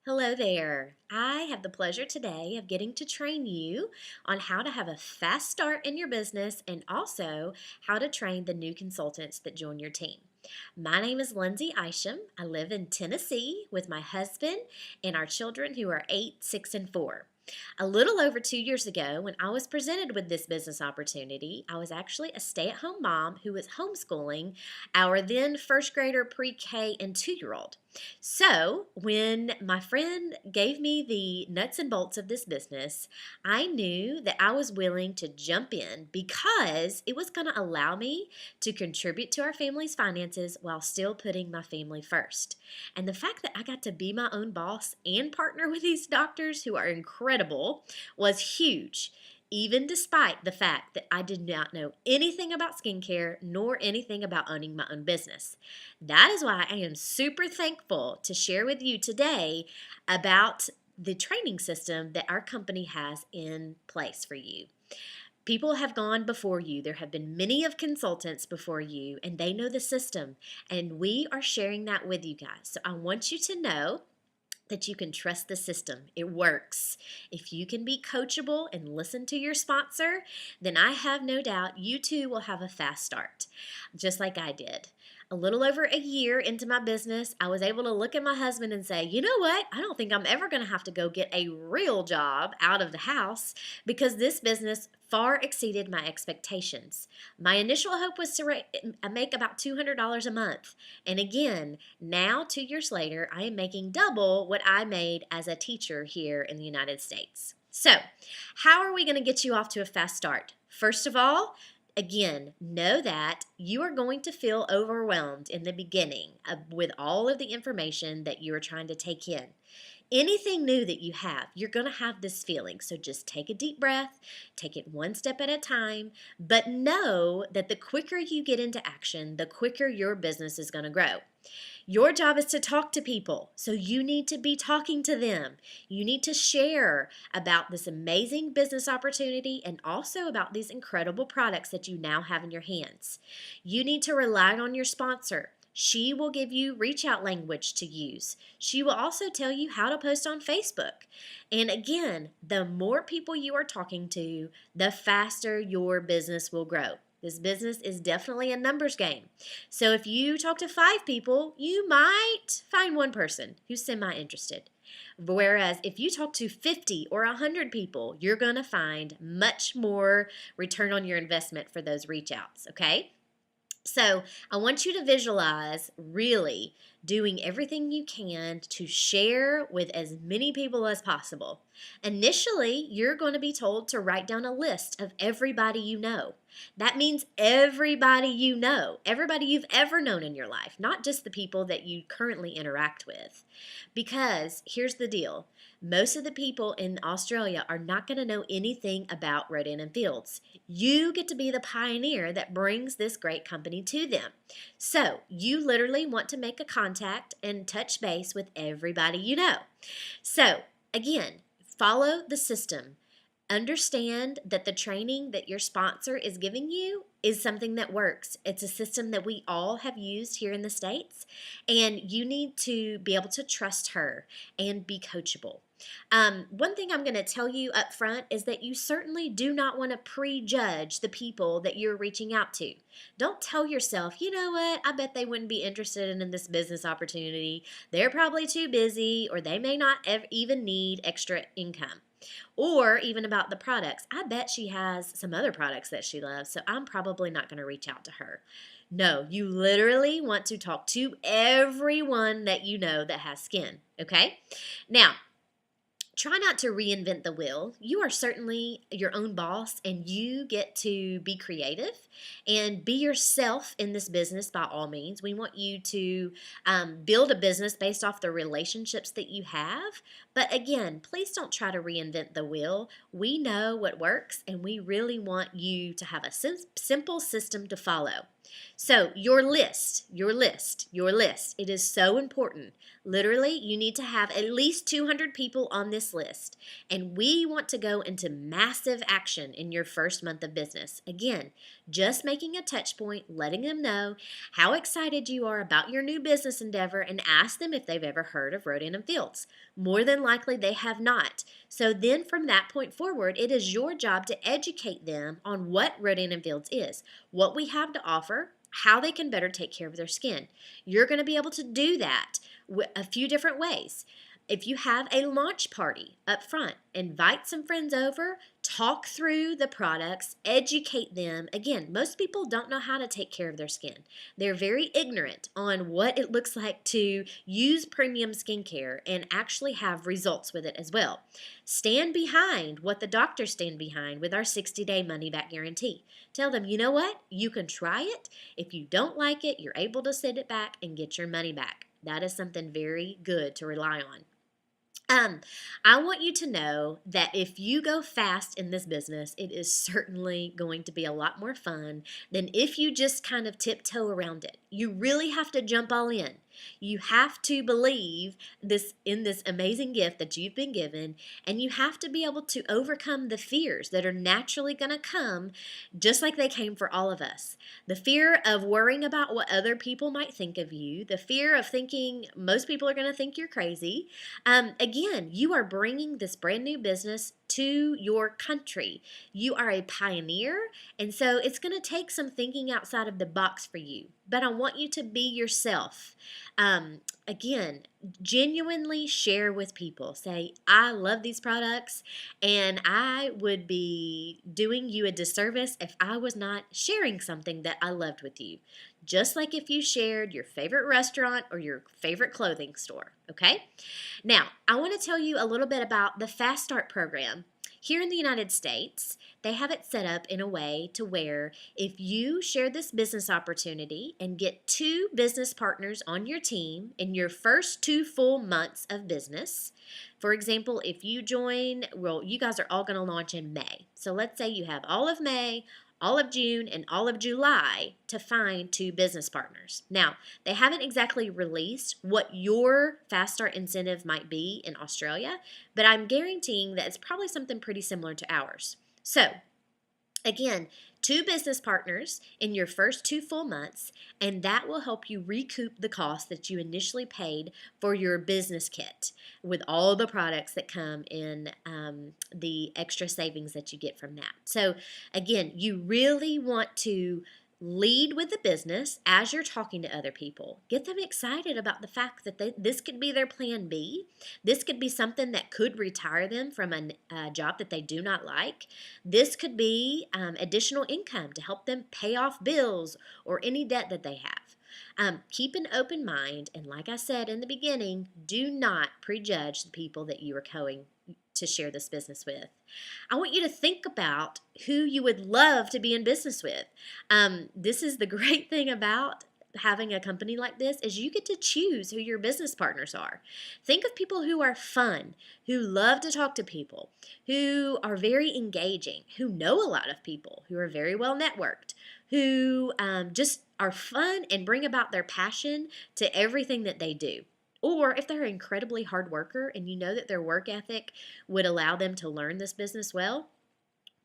Hello there. I have the pleasure today of getting to train you on how to have a fast start in your business and also how to train the new consultants that join your team. My name is Lindsey Isham. I live in Tennessee with my husband and our children who are 8, 6, and 4. A little over 2 years ago, when I was presented with this business opportunity, I was actually a stay at home mom who was homeschooling our then first grader, pre K, and 2 year old. So, when my friend gave me the nuts and bolts of this business, I knew that I was willing to jump in because it was going to allow me to contribute to our family's finances while still putting my family first. And the fact that I got to be my own boss and partner with these doctors who are incredible was huge, even despite the fact that I did not know anything about skincare nor anything about owning my own business. That is why I am super thankful to share with you today about the training system that our company has in place for you. People have gone before you. There have been many of consultants before you, and they know the system, and we are sharing that with you guys. So I want you to know that you can trust the system. It works. If you can be coachable and listen to your sponsor, then I have no doubt you too will have a fast start, just like I did. A little over a year into my business, I was able to look at my husband and say, you know what? I don't think I'm ever going to have to go get a real job out of the house because this business far exceeded my expectations. My initial hope was to make about $200 a month. And again, now 2 years later, I am making double what I made as a teacher here in the United States. So, how are we going to get you off to a fast start? First of all, again, know that you are going to feel overwhelmed in the beginning with all of the information that you are trying to take in. Anything new that you have, you're going to have this feeling. So just take a deep breath, take it one step at a time, but know that the quicker you get into action, the quicker your business is going to grow. Your job is to talk to people, so you need to be talking to them. You need to share about this amazing business opportunity and also about these incredible products that you now have in your hands. You need to rely on your sponsor. She will give you reach out language to use. She will also tell you how to post on Facebook. And again, the more people you are talking to, the faster your business will grow. This business is definitely a numbers game. So if you talk to 5 people, you might find one person who's semi-interested. Whereas if you talk to 50 or 100 people, you're going to find much more return on your investment for those reach outs, okay? So I want you to visualize really doing everything you can to share with as many people as possible. Initially, you're going to be told to write down a list of everybody you know. That means everybody you know, everybody you've ever known in your life, not just the people that you currently interact with. Because here's the deal. Most of the people in Australia are not going to know anything about Rodan and Fields. You get to be the pioneer that brings this great company to them. So you literally want to make a contact and touch base with everybody you know. So again, follow the system. Understand that the training that your sponsor is giving you is something that works. It's a system that we all have used here in the States, and you need to be able to trust her and be coachable. One thing I'm going to tell you up front is that you certainly do not want to prejudge the people that you're reaching out to. Don't tell yourself, you know what, I bet they wouldn't be interested in this business opportunity. They're probably too busy, or they may not even need extra income. Or even about the products. I bet she has some other products that she loves, so I'm probably not going to reach out to her. No, you literally want to talk to everyone that you know that has skin, okay? Now, try not to reinvent the wheel. You are certainly your own boss, and you get to be creative and be yourself in this business by all means. We want you to build a business based off the relationships that you have. But again, please don't try to reinvent the wheel. We know what works, and we really want you to have a simple system to follow. So your list, your list, your list, it is so important. Literally, you need to have at least 200 people on this list. And we want to go into massive action in your first month of business. Again, just making a touch point, letting them know how excited you are about your new business endeavor, and ask them if they've ever heard of Rodan and Fields. More than likely, they have not. So then from that point forward, it is your job to educate them on what Rodan and Fields is, what we have to offer, how they can better take care of their skin. You're going to be able to do that a few different ways. If you have a launch party up front, invite some friends over, talk through the products, educate them. Again, most people don't know how to take care of their skin. They're very ignorant on what it looks like to use premium skincare and actually have results with it as well. Stand behind what the doctors stand behind with our 60-day money-back guarantee. Tell them, you know what? You can try it. If you don't like it, you're able to send it back and get your money back. That is something very good to rely on. I want you to know that if you go fast in this business, it is certainly going to be a lot more fun than if you just kind of tiptoe around it. You really have to jump all in. You have to believe in this amazing gift that you've been given, and you have to be able to overcome the fears that are naturally going to come, just like they came for all of us. The fear of worrying about what other people might think of you, the fear of thinking most people are going to think you're crazy. Again, you are bringing this brand new business to your country. You are a pioneer, and so it's going to take some thinking outside of the box for you. But I want you to be yourself. Again, genuinely share with people. Say, I love these products, and I would be doing you a disservice if I was not sharing something that I loved with you. Just like if you shared your favorite restaurant or your favorite clothing store, okay? Now, I want to tell you a little bit about the Fast Start program. Here in the United States, they have it set up in a way to where if you share this business opportunity and get 2 business partners on your team in your first 2 full months of business, for example, if you join, well, you guys are all going to launch in May. So let's say you have all of May, all of June, and all of July to find 2 business partners. Now, they haven't exactly released what your Fast Start incentive might be in Australia, but I'm guaranteeing that it's probably something pretty similar to ours. So, again, 2 business partners in your first 2 full months, and that will help you recoup the cost that you initially paid for your business kit with all the products that come in, the extra savings that you get from that. So again, you really want to lead with the business as you're talking to other people. Get them excited about the fact that this could be their plan B. This could be something that could retire them from a job that they do not like. This could be additional income to help them pay off bills or any debt that they have. Keep an open mind, and like I said in the beginning, do not prejudge the people that you are going to share this business with. I want you to think about who you would love to be in business with. This is the great thing about having a company like this is you get to choose who your business partners are. Think of people who are fun, who love to talk to people, who are very engaging, who know a lot of people, who are very well networked, who just are fun and bring about their passion to everything that they do. Or if they're an incredibly hard worker and you know that their work ethic would allow them to learn this business well,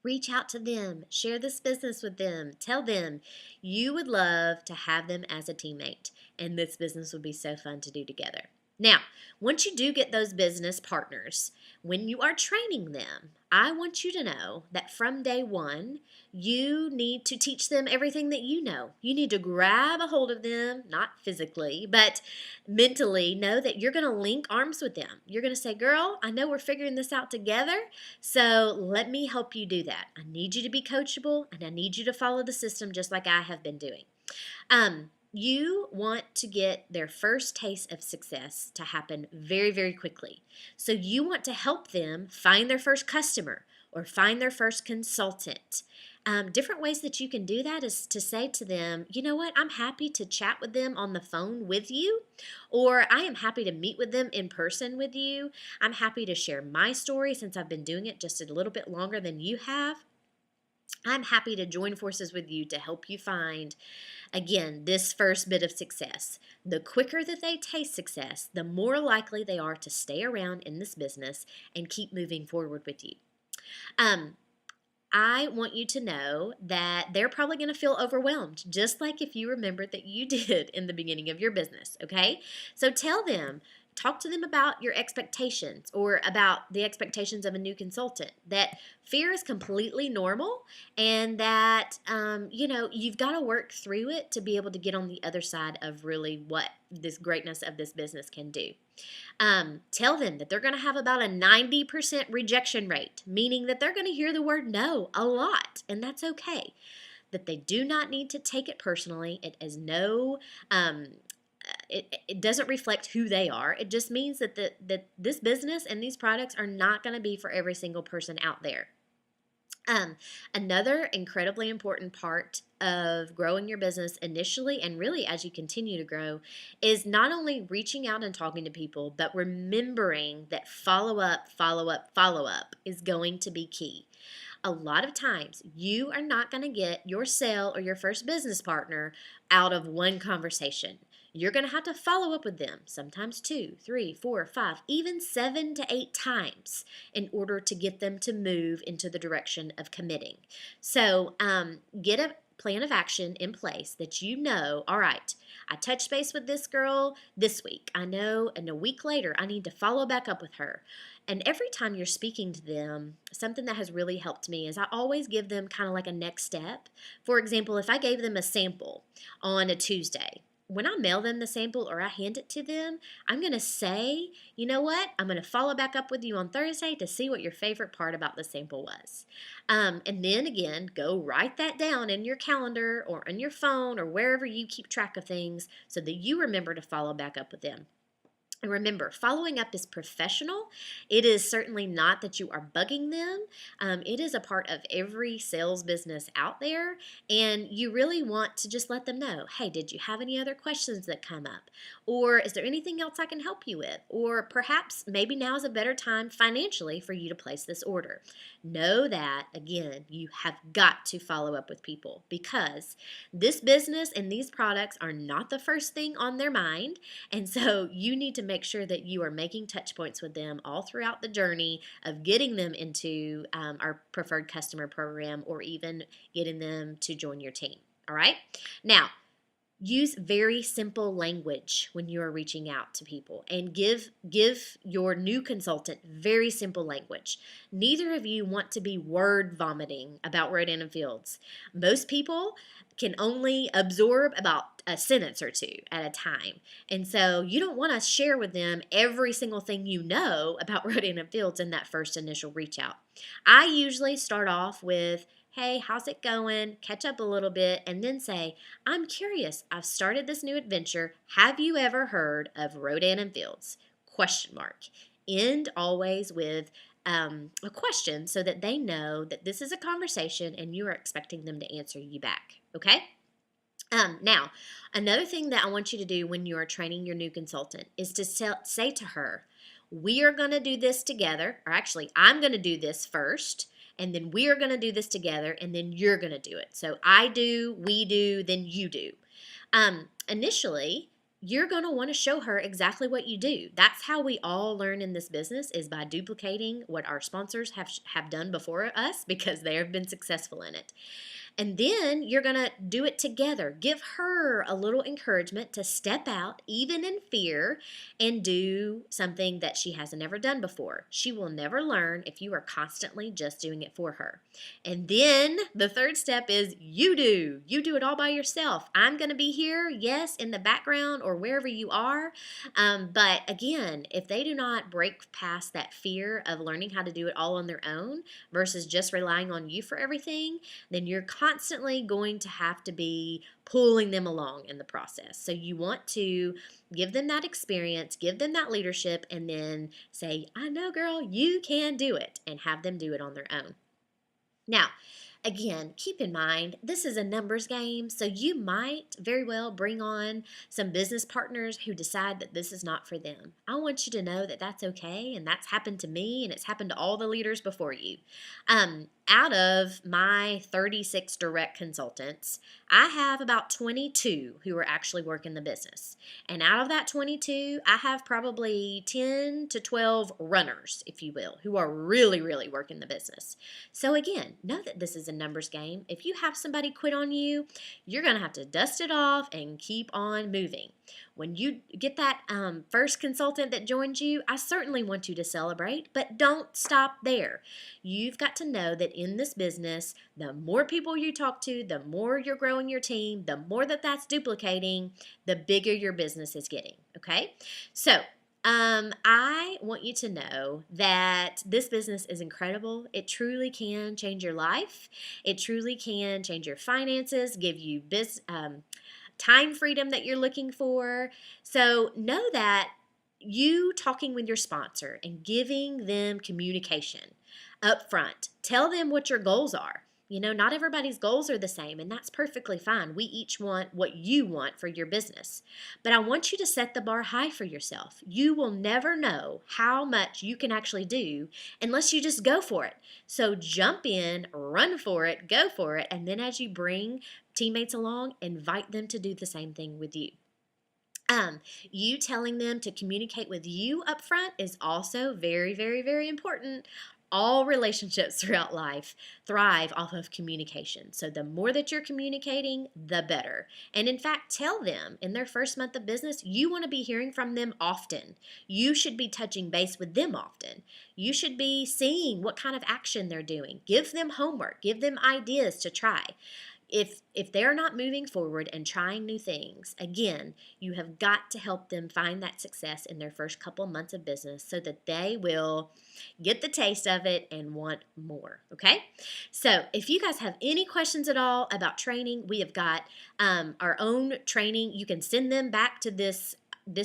reach out to them, share this business with them, tell them you would love to have them as a teammate, and this business would be so fun to do together. Now, once you do get those business partners, when you are training them, I want you to know that from day one, you need to teach them everything that you know. You need to grab a hold of them, not physically, but mentally know that you're going to link arms with them. You're going to say, girl, I know we're figuring this out together, so let me help you do that. I need you to be coachable, and I need you to follow the system just like I have been doing. You want to get their first taste of success to happen very, very quickly. So you want to help them find their first customer or find their first consultant. Different ways that you can do that is to say to them, you know what, I'm happy to chat with them on the phone with you, or I am happy to meet with them in person with you. I'm happy to share my story since I've been doing it just a little bit longer than you have. I'm happy to join forces with you to help you find, again, this first bit of success. The quicker that they taste success, the more likely they are to stay around in this business and keep moving forward with you. Um, I want you to know that they're probably going to feel overwhelmed, just like if you remembered that you did in the beginning of your business, okay? So tell them, talk to them about your expectations or about the expectations of a new consultant, that fear is completely normal and that, you've got to work through it to be able to get on the other side of really what this greatness of this business can do. Tell them that they're going to have about a 90% rejection rate, meaning that they're going to hear the word no a lot, and that's okay. That they do not need to take it personally. It is no, it doesn't reflect who they are. It just means that this business and these products are not going to be for every single person out there. Another incredibly important part of growing your business initially and really as you continue to grow is not only reaching out and talking to people, but remembering that follow up, follow up, follow up is going to be key. A lot of times you are not going to get your sale or your first business partner out of one conversation. You're going to have to follow up with them, sometimes 2, 3, 4, 5, even 7 to 8 times in order to get them to move into the direction of committing. So get a plan of action in place that you know, all right, I touched base with this girl this week. I know, and a week later, I need to follow back up with her. And every time you're speaking to them, something that has really helped me is I always give them kind of like a next step. For example, if I gave them a sample on a Tuesday, when I mail them the sample or I hand it to them, I'm going to say, you know what? I'm going to follow back up with you on Thursday to see what your favorite part about the sample was. And then again, go write that down in your calendar or on your phone or wherever you keep track of things so that you remember to follow back up with them. And remember, following up is professional. It is certainly not that you are bugging them. It is a part of every sales business out there. And you really want to just let them know, hey, did you have any other questions that come up? Or is there anything else I can help you with? Or perhaps maybe now is a better time financially for you to place this order. Know that, again, you have got to follow up with people because this business and these products are not the first thing on their mind. And so you need to make sure that you are making touch points with them all throughout the journey of getting them into our preferred customer program or even getting them to join your team. All right. Now, use very simple language when you are reaching out to people and give your new consultant very simple language. Neither of you want to be word vomiting about Rodan and Fields. Most people can only absorb about a sentence or two at a time. And so you don't want to share with them every single thing you know about Rodan and Fields in that first initial reach out. I usually start off with, hey, how's it going? Catch up a little bit and then say, I'm curious. I've started this new adventure. Have you ever heard of Rodan and Fields? Question mark. End always with a question so that they know that this is a conversation and you are expecting them to answer you back. Okay? Now, another thing that I want you to do when you are training your new consultant is to say to her, we are going to do this together, or actually, I'm going to do this first, and then we are going to do this together, and then you're going to do it. So I do, we do, then you do. Initially, you're going to want to show her exactly what you do. That's how we all learn in this business, is by duplicating what our sponsors have done before us because they have been successful in it. And then you're going to do it together. Give her a little encouragement to step out, even in fear, and do something that she hasn't ever done before. She will never learn if you are constantly just doing it for her. And then the third step is you do. You do it all by yourself. I'm going to be here, yes, in the background or wherever you are. But again, if they do not break past that fear of learning how to do it all on their own versus just relying on you for everything, then you're constantly going to have to be pulling them along in the process. So you want to give them that experience, give them that leadership, and then say, I know, girl, you can do it, and have them do it on their own. Now, again, keep in mind, this is a numbers game, so you might very well bring on some business partners who decide that this is not for them. I want you to know that that's okay, and that's happened to me, and it's happened to all the leaders before you. out of my 36 direct consultants, I have about 22 who are actually working the business. And out of that 22, I have probably 10 to 12 runners, if you will, who are really, really working the business. So again, know that this is a numbers game. If you have somebody quit on you, you're going to have to dust it off and keep on moving. When you get that first consultant that joins you, I certainly want you to celebrate, but don't stop there. You've got to know that in this business, the more people you talk to, the more you're growing your team, the more that's duplicating, the bigger your business is getting, okay? So, I want you to know that this business is incredible. It truly can change your life. It truly can change your finances, give you time freedom that you're looking for. So know that you talking with your sponsor and giving them communication up front. Tell them what your goals are. Not everybody's goals are the same, and that's perfectly fine. We each want what you want for your business. But I want you to set the bar high for yourself. You will never know how much you can actually do unless you just go for it. So jump in, run for it, go for it, and then as you bring teammates along, invite them to do the same thing with you. You telling them to communicate with you up front is also very, very, very important. All relationships throughout life thrive off of communication. So the more that you're communicating, the better. And in fact, tell them in their first month of business, you want to be hearing from them often. You should be touching base with them often. You should be seeing what kind of action they're doing. Give them homework. Give them ideas to try. If they're not moving forward and trying new things, again, you have got to help them find that success in their first couple months of business so that they will get the taste of it and want more, okay? So if you guys have any questions at all about training, we have got our own training. You can send them back to this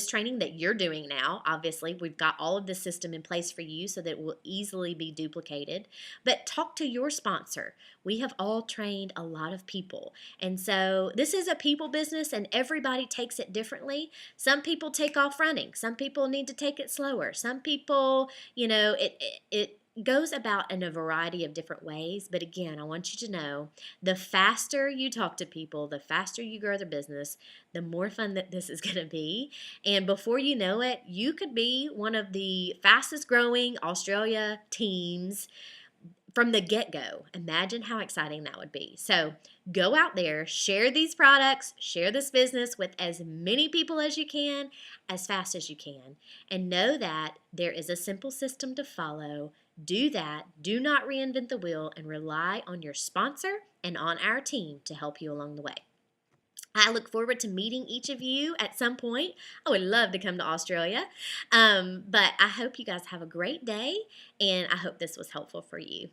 training that you're doing now. Obviously, we've got all of the system in place for you so that it will easily be duplicated. But talk to your sponsor. We have all trained a lot of people. And so this is a people business and everybody takes it differently. Some people take off running. Some people need to take it slower. Some people, it goes about in a variety of different ways. But again, I want you to know the faster you talk to people, the faster you grow their business, the more fun that this is going to be. And before you know it, you could be one of the fastest growing Australia teams from the get-go. Imagine how exciting that would be. So go out there, share these products, share this business with as many people as you can, as fast as you can, and know that there is a simple system to follow. Do that. Do not reinvent the wheel and rely on your sponsor and on our team to help you along the way. I look forward to meeting each of you at some point. I would love to come to Australia. But I hope you guys have a great day, and I hope this was helpful for you.